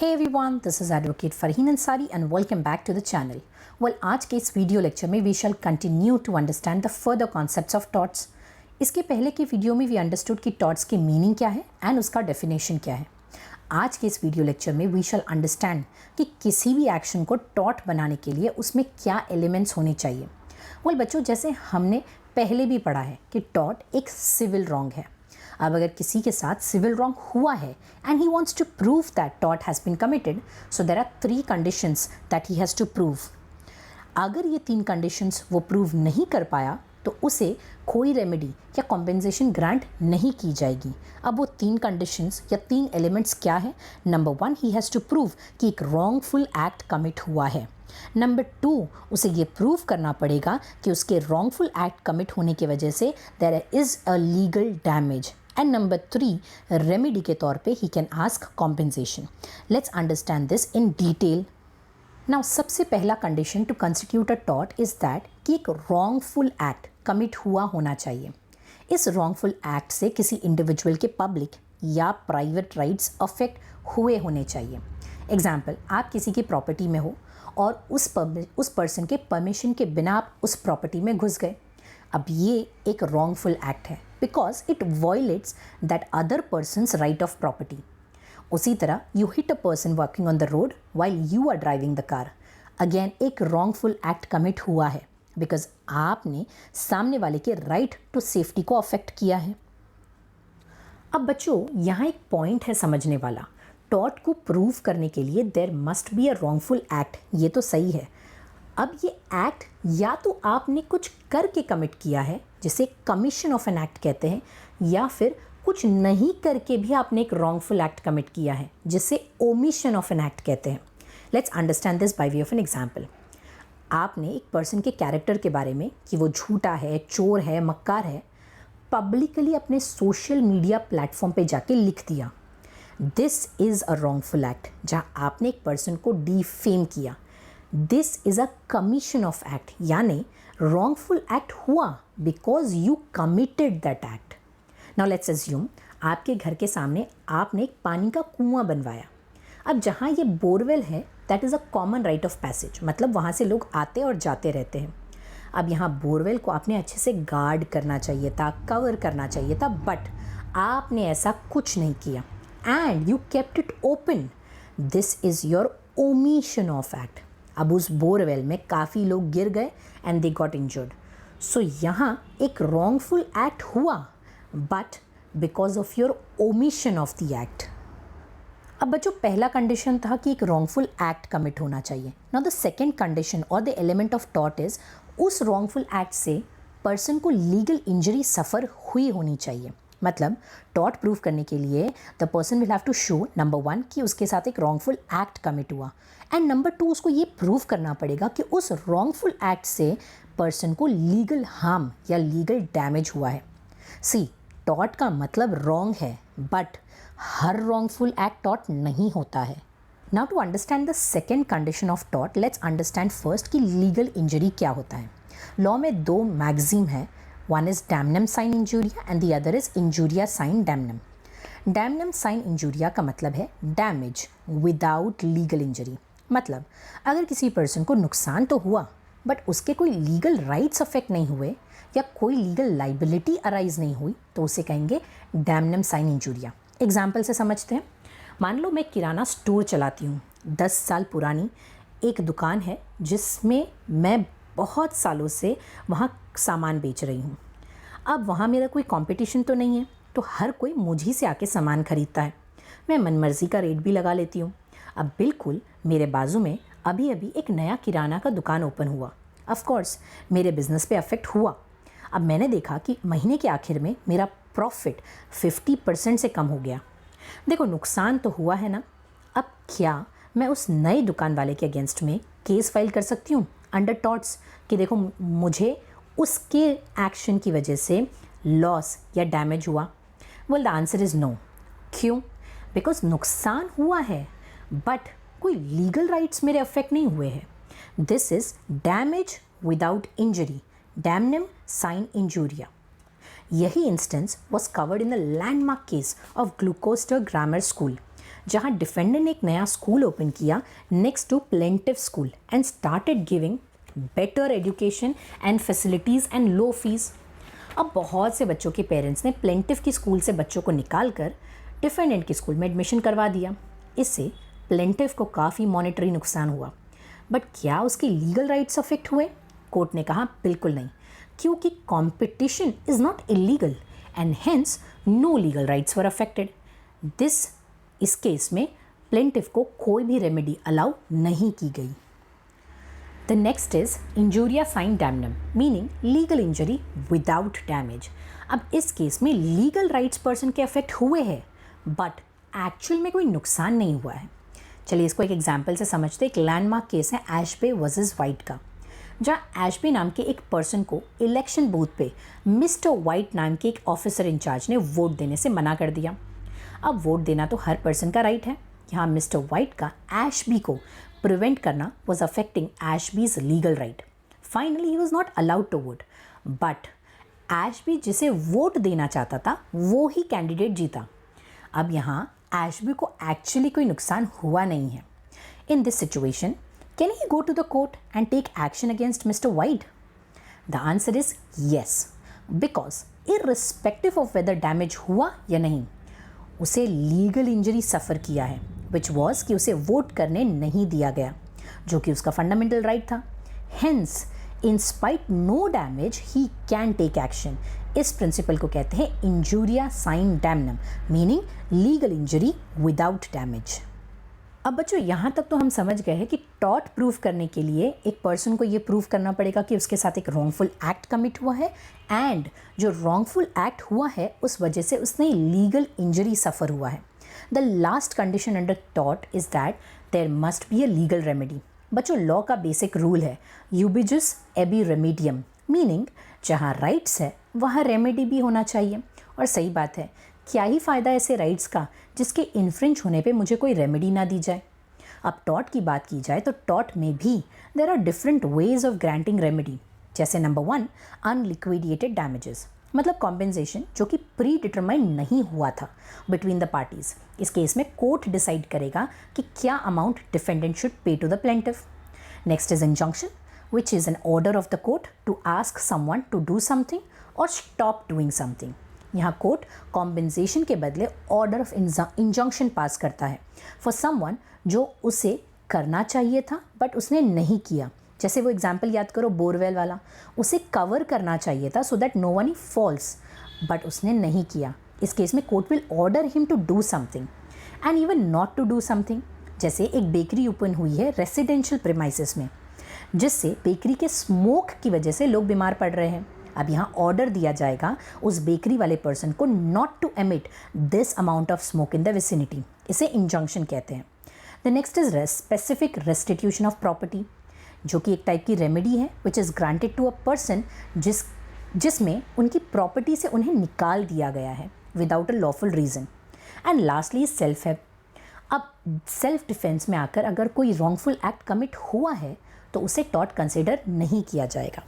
Hey everyone, this is Advocate Farheen Ansari and welcome back to the channel. Well, आज के इस video lecture में we shall continue to understand the further concepts of torts. इसके पहले के video में we understood कि torts की मीनिंग क्या है एंड उसका डेफिनेशन क्या है. आज के इस वीडियो लेक्चर में we shall understand कि किसी भी एक्शन को टॉर्ट बनाने के लिए उसमें क्या एलिमेंट्स होने चाहिए. well, बच्चों, जैसे हमने पहले भी पढ़ा है कि टॉर्ट एक सिविल रॉन्ग है. अब अगर किसी के साथ सिविल रॉन्ग हुआ है and he wants to prove that tort has been committed, so there are 3 conditions that he has to prove. अगर ये 3 कंडीशंस वो प्रूव नहीं कर पाया तो उसे कोई रेमेडी या कॉम्पेंसेशन ग्रांट नहीं की जाएगी. अब वो 3 कंडीशंस या 3 एलिमेंट्स क्या है? Number 1, he has to prove कि एक रॉन्गफुल एक्ट कमिट हुआ है. नंबर 2, उसे ये प्रूव करना पड़ेगा कि उसके रॉन्गफुल एक्ट कमिट होने की वजह से there is a legal damage. And number 3, remedy के तौर पे he can ask compensation. Let's understand this in detail. Now, सबसे पहला condition to constitute a tort is that कि एक रॉन्गफुल एक्ट कमिट हुआ होना चाहिए. इस रॉन्गफुल एक्ट से किसी इंडिविजुअल के पब्लिक या प्राइवेट राइट्स अफेक्ट हुए होने चाहिए. एग्जाम्पल, आप किसी की प्रॉपर्टी में हो और उस पर्सन के परमिशन के बिना आप उस प्रॉपर्टी में घुस गए. अब ये एक रॉन्गफुल एक्ट है because it violates that other person's right of property. उसी तरह you hit a person walking on the road while you are driving the car. Again एक रॉन्गफुल एक्ट कमिट हुआ है बिकॉज आपने सामने वाले के राइट टू सेफ्टी को अफेक्ट किया है. अब बच्चों, यहाँ एक पॉइंट है समझने वाला. टॉर्ट को प्रूव करने के लिए there must be a wrongful act. ये तो सही है. अब ये एक्ट या तो आपने कुछ करके कमिट किया है जिसे कमीशन ऑफ एन एक्ट कहते हैं, या फिर कुछ नहीं करके भी आपने एक रॉन्गफुल एक्ट कमिट किया है जिसे ओमिशन ऑफ एन एक्ट कहते हैं. Let's understand this by way of an example. आपने एक पर्सन के कैरेक्टर के बारे में कि वो झूठा है, चोर है, मक्कार है, पब्लिकली अपने सोशल मीडिया प्लेटफॉर्म पे जाके लिख दिया. This is a wrongful act जहाँ आपने एक पर्सन को डिफेम किया. This is a commission of act, यानी wrongful एक्ट हुआ because you committed that act. Now let's assume आपके घर के सामने आपने एक पानी का कुआं बनवाया. अब जहाँ ये बोरवेल है that is a common right of passage, मतलब वहाँ से लोग आते और जाते रहते हैं. अब यहाँ बोरवेल को आपने अच्छे से गार्ड करना चाहिए था, कवर करना चाहिए था, बट आपने ऐसा कुछ नहीं किया and you kept it open. This is your omission of act. अब उस बोरवेल में काफ़ी लोग गिर गए एंड दे गॉट इंजर्ड. सो यहाँ एक रॉन्गफुल एक्ट हुआ but because of your omission of the act. अब बच्चों, पहला कंडीशन था कि एक रॉन्गफुल एक्ट कमिट होना चाहिए. नाउ द सेकेंड कंडीशन और the element of tort is उस रॉन्गफुल एक्ट से पर्सन को लीगल इंजरी सफ़र हुई होनी चाहिए. मतलब टॉर्ट प्रूव करने के लिए the person will have to show number 1 कि उसके साथ एक रॉन्गफुल एक्ट कमिट हुआ, एंड नंबर 2 उसको ये प्रूव करना पड़ेगा कि उस रॉन्गफुल एक्ट से पर्सन को लीगल हार्म या लीगल डैमेज हुआ है. सी, टॉर्ट का मतलब रॉन्ग है बट हर रॉन्गफुल एक्ट टॉर्ट नहीं होता है. Now to understand the second condition of tort, let's understand first कि लीगल इंजरी क्या होता है. लॉ में 2 मैक्सिम है. One is damnum sine injuria and the other is injuria sine damnum. Damnum sine injuria का मतलब है डैमेज विदाउट लीगल इंजरी. मतलब अगर किसी पर्सन को नुकसान तो हुआ बट उसके कोई लीगल राइट्स अफेक्ट नहीं हुए या कोई लीगल लाइबिलिटी अराइज नहीं हुई तो उसे कहेंगे डैमनम साइन इंजूरिया. एग्जाम्पल से समझते हैं. मान लो मैं किराना स्टोर चलाती हूँ. 10 साल पुरानी एक दुकान है जिसमें मैं बहुत सालों से वहाँ सामान बेच रही हूँ. अब वहाँ मेरा कोई कंपटीशन तो नहीं है, तो हर कोई मुझी से आके सामान खरीदता है. मैं मनमर्जी का रेट भी लगा लेती हूँ. अब बिल्कुल मेरे बाजू में अभी अभी एक नया किराना का दुकान ओपन हुआ. ऑफ कोर्स मेरे बिज़नेस पे अफेक्ट हुआ. अब मैंने देखा कि महीने के आखिर में मेरा प्रॉफिट 50% से कम हो गया. देखो, नुकसान तो हुआ है ना. अब क्या मैं उस नए दुकान वाले के अगेंस्ट में केस फाइल कर सकती हूँ अंडर टॉर्ट्स कि देखो मुझे उसके एक्शन की वजह से लॉस या डैमेज हुआ? Well, the answer is no. क्यों? बिकॉज नुकसान हुआ है बट कोई लीगल राइट्स मेरे अफेक्ट नहीं हुए हैं. This is damage without injury, डैमनम साइन इंजूरिया. यही instance was covered in the landmark case of Gloucester grammar school. जहां डिफेंडेंट ने एक नया स्कूल ओपन किया next to plaintiff school and started giving better education and facilities and low fees. अब बहुत से बच्चों के पेरेंट्स ने प्लेंटिव की स्कूल से बच्चों को निकाल कर डिफेंडेंट की स्कूल में एडमिशन करवा दिया। इससे प्लेंटिव को काफ़ी मॉनेटरी नुकसान हुआ, बट क्या उसके लीगल राइट्स अफेक्ट हुए? कोर्ट ने कहा बिल्कुल नहीं, क्योंकि competition is not illegal and hence no legal rights were affected. इस केस में प्लेंटिव को कोई भी रेमेडी अलाउ नहीं की गई। The next is injuria sine damnum, meaning legal injury without damage. अब इस केस में लीगल राइट्स पर्सन के अफेक्ट हुए हैं, बट एक्चुअल में कोई नुकसान नहीं हुआ है। चलिए इसको एक एग्जाम्पल से समझते। एक लैंडमार्क केस है एशबे वर्सेस वाइट का, जहाँ एशबे नाम के एक पर्सन को इलेक्शन बूथ पे मिस्टर वाइट नाम के एक ऑफिसर इंचार्ज ने वोट देने से मना कर दिया। अब वोट देना तो हर पर्सन का राइट है, यहाँ मिस्टर वाइट का एशबी को प्रिवेंट करना was affecting Ashby's legal right. Finally he was not allowed to vote, but Ashby जिसे वोट देना चाहता था वो ही कैंडिडेट जीता। अब यहाँ एशबी को एक्चुअली कोई नुकसान हुआ नहीं है। In this situation can he go to the court and take action against mister White? The answer is yes, because irrespective of whether damage हुआ या नहीं, उसे लीगल इंजरी सफ़र किया है, विच वॉज कि उसे वोट करने नहीं दिया गया, जो कि उसका फंडामेंटल राइट था। Hence in spite no damage he can take action. इस प्रिंसिपल को कहते हैं injuria sine damnum, meaning legal injury without damage. अब बच्चों यहाँ तक तो हम समझ गए हैं कि टॉर्ट प्रूव करने के लिए एक पर्सन को ये प्रूव करना पड़ेगा कि उसके साथ एक रॉन्गफुल एक्ट कमिट हुआ है एंड जो रॉन्गफुल एक्ट हुआ है उस वजह से उसने लीगल इंजरी सफ़र हुआ है। The last condition under tort is that there must be a legal remedy. बच्चों लॉ का बेसिक रूल है यूबिजुस एबी रेमेडियम, मीनिंग जहाँ राइट्स है वहाँ रेमेडी भी होना चाहिए। और सही बात है, क्या ही फ़ायदा ऐसे राइट्स का जिसके इन्फ्रिंज होने पे मुझे कोई रेमेडी ना दी जाए। अब टॉर्ट की बात की जाए तो टॉर्ट में भी there are different ways of granting remedy. जैसे नंबर 1 अनलिक्विडेटेड डैमेजेस, मतलब कॉम्पेंसेशन जो कि प्री डिटरमाइंड नहीं हुआ था बिटवीन द पार्टीज़। इस केस में कोर्ट डिसाइड करेगा कि क्या amount defendant should pay to the plaintiff. Next is injunction, which is an order of the court to ask someone to do something or stop doing something। यहाँ court compensation के बदले order of injunction पास करता है for someone जो उसे करना चाहिए था बट उसने नहीं किया। जैसे वो एग्जाम्पल याद करो बोरवेल वाला, उसे कवर करना चाहिए था so that no one he falls, but उसने नहीं किया। इस केस में court will order him to do something and even not to do something. जैसे एक बेकरी ओपन हुई है रेसिडेंशियल प्रीमाइसेस में, जिससे बेकरी के स्मोक की वजह से लोग बीमार पड़ रहे हैं। अब यहाँ ऑर्डर दिया जाएगा उस बेकरी वाले पर्सन को not to emit this amount of smoke in the vicinity. इसे इंजंक्शन कहते हैं। The next is specific restitution of property, जो कि एक टाइप की रेमेडी है which is granted to a person जिसमें उनकी प्रॉपर्टी से उन्हें निकाल दिया गया है without a lawful reason. And lastly self help. अब सेल्फ डिफेंस में आकर अगर कोई रॉन्गफुल एक्ट कमिट हुआ है तो उसे टॉर्ट कंसिडर नहीं किया जाएगा।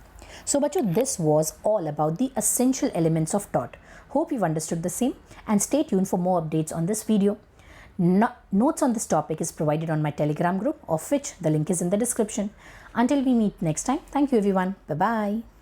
So बच्चों, this was all about the essential elements of tort. Hope you've understood the same and stay tuned for more updates on this video. Notes on this topic is provided on my Telegram group, of which the link is in the description. Until we meet next time, thank you everyone. Bye-bye.